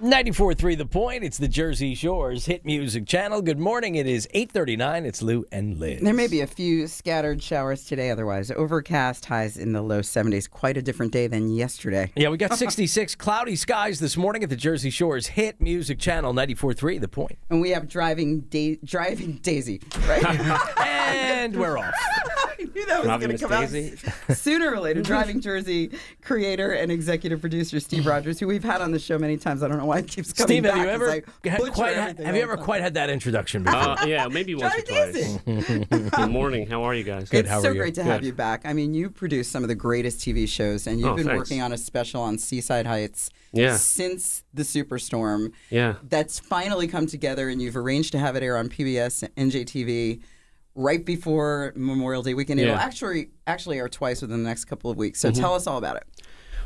94.3 The Point. It's the Jersey Shore's hit music channel. Good morning. It is 8:39. It's Lou and Liz. There may be a few scattered showers today. Otherwise, overcast, highs in the low 70s. Quite a different day than yesterday. Yeah, we got 66 cloudy skies this morning at the Jersey Shore's hit music channel, 94.3 The Point. And we have driving Daisy, right? And we're off. I knew that was going to come out sooner or later. Driving Jersey creator and executive producer Steve Rogers, who we've had on the show many times. I don't know why it keeps coming Steve, back. have you ever Quite quite had that introduction before? Yeah, maybe once or twice. Good morning. How are you guys? Good. It's How are so you? great to have you back. I mean, you produce some of the greatest TV shows, and you've been thanks. working on a special on Seaside Heights since the Superstorm. Yeah. That's finally come together, and you've arranged to have it air on PBS and NJTV right before Memorial Day weekend. It'll actually air twice within the next couple of weeks. So tell us all about it.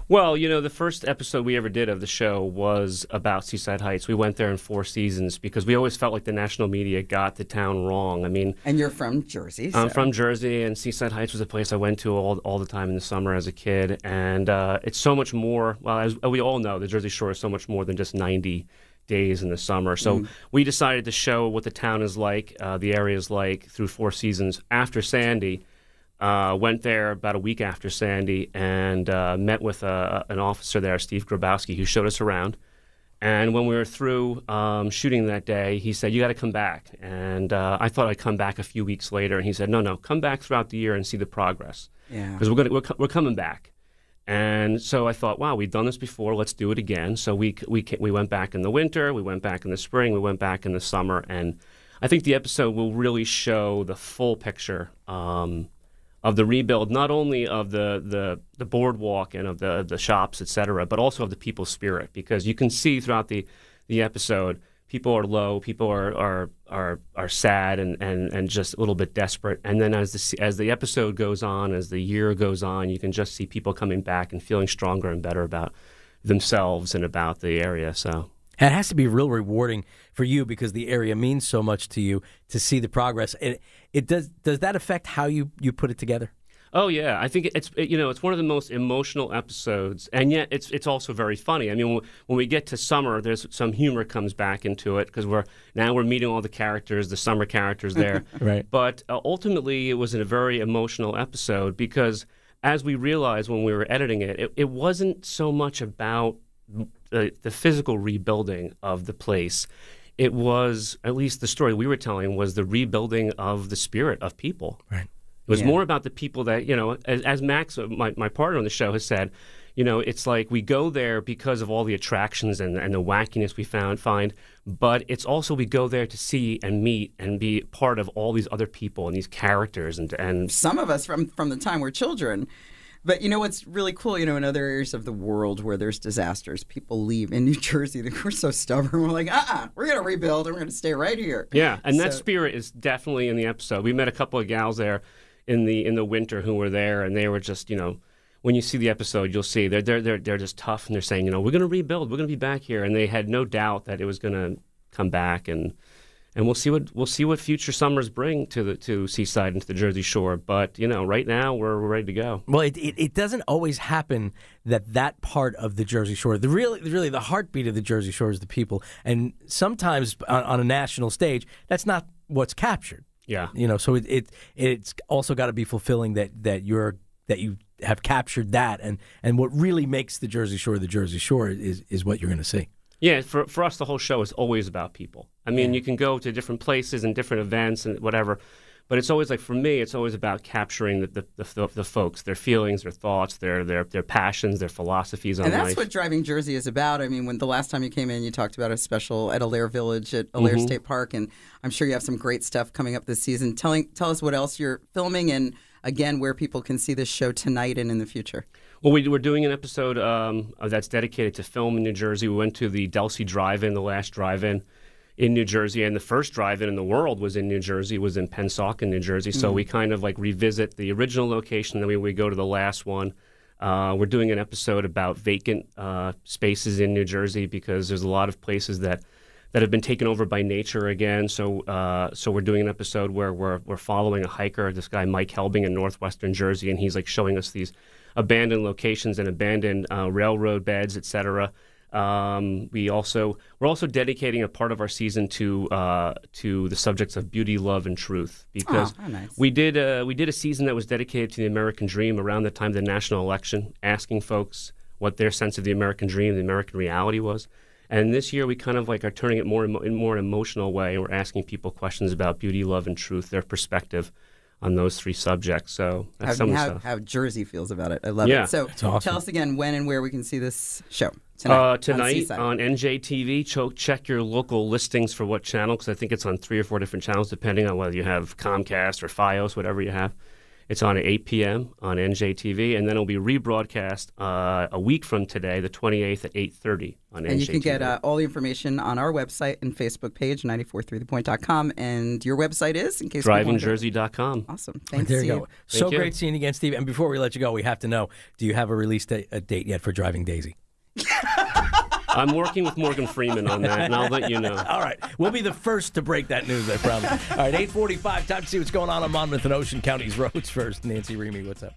Well, you know, the first episode we ever did of the show was about Seaside Heights. We went there in 4 seasons because we always felt like the national media got the town wrong. I mean, and you're from Jersey. I'm from Jersey, and Seaside Heights was a place I went to all the time in the summer as a kid. And it's so much more. Well, as we all know, the Jersey Shore is so much more than just 90 days in the summer. So we decided to show what the town is like, the area is like, through 4 seasons. After Sandy, went there about a week after Sandy and met with an officer there, Steve Grabowski, who showed us around. And when we were through shooting that day, he said, "You got to come back." And I thought I'd come back a few weeks later, and he said, "No, come back throughout the year and see the progress, because we're coming back." And so I thought, wow, we've done this before. Let's do it again. So we went back in the winter, we went back in the spring, we went back in the summer, and I think the episode will really show the full picture of the rebuild, not only of the boardwalk and of the shops, et cetera, but also of the people's spirit. Because you can see throughout the episode, people are low, people are sad and just a little bit desperate. And then as the episode goes on, as the year goes on, you can just see people coming back and feeling stronger and better about themselves and about the area. So it has to be real rewarding for you because the area means so much to you to see the progress. It does that affect how you put it together? Oh yeah, I think it's one of the most emotional episodes, and yet it's also very funny. I mean, when we get to summer, there's some humor comes back into it because we're meeting all the characters, the summer characters there. Right. But ultimately, it was a very emotional episode because as we realized when we were editing it, it wasn't so much about the physical rebuilding of the place. It was, at least the story we were telling, was the rebuilding of the spirit of people. Right. It was more about the people that, as Max, my partner on the show, has said, it's like we go there because of all the attractions and the wackiness we find, but it's also we go there to see and meet and be part of all these other people and these characters. And some of us from the time we're children. But what's really cool, in other areas of the world where there's disasters, people leave. In New Jersey, we're so stubborn. We're like, we're going to rebuild and we're going to stay right here. Yeah, and that spirit is definitely in the episode. We met a couple of gals there in the winter who were there, and they were just, when you see the episode, you'll see they're just tough, and they're saying, we're going to rebuild, we're going to be back here, and they had no doubt that it was going to come back, and we'll see what future summers bring to Seaside and to the Jersey Shore. But right now we're ready to go. Well, it doesn't always happen that part of the Jersey Shore, really the heartbeat of the Jersey Shore is the people, and sometimes on a national stage, that's not what's captured. Yeah, so it's also got to be fulfilling that you have captured that, and what really makes the Jersey Shore is what you're going to see. Yeah, for us, the whole show is always about people. I mean, you can go to different places and different events and whatever, but it's always for me, it's always about capturing the folks, their feelings, their thoughts, their passions, their philosophies on life. And that's what Driving Jersey is about. I mean, when the last time you came in, you talked about a special at Allaire Village at Allaire State Park, and I'm sure you have some great stuff coming up this season. Tell us what else you're filming and, again, where people can see this show tonight and in the future. Well, we're doing an episode that's dedicated to film in New Jersey. We went to the Delsea Drive-In, the last drive-in in New Jersey, and the first drive-in in the world was in New Jersey, was in Pennsauken, New Jersey. So we kind of revisit the original location, and then we go to the last one. We're doing an episode about vacant spaces in New Jersey because there's a lot of places that have been taken over by nature again. So we're doing an episode where we're following a hiker, this guy Mike Helbing in northwestern Jersey, and he's showing us these abandoned locations and abandoned railroad beds, et cetera. We're also dedicating a part of our season to the subjects of beauty, love, and truth, because nice. we did a season that was dedicated to the American dream around the time of the national election, asking folks what their sense of the American dream, the American reality was. And this year we kind of like are turning it more in more an emotional way, and we're asking people questions about beauty, love, and truth, their perspective on those three subjects. So that's some of the stuff. How Jersey feels about it. I love it. So awesome. Tell us again when and where we can see this show. Tonight on NJTV. Check your local listings for what channel, because I think it's on 3 or 4 different channels, depending on whether you have Comcast or Fios, whatever you have. It's on at 8 p.m. on NJTV, and then it'll be rebroadcast a week from today, the 28th at 8:30 on NJTV. And you can get all the information on our website and Facebook page, 943thepoint.com. And your website is, in case DrivingJersey.com. Awesome. Thanks. There you go. So you. great seeing you again, Steve. And before we let you go, we have to know, do you have a release date yet for Driving Daisy? I'm working with Morgan Freeman on that, and I'll let you know. All right. We'll be the first to break that news, I promise. All right, 8:45. Time to see what's going on Monmouth and Ocean Counties roads first. Nancy Remy, what's up?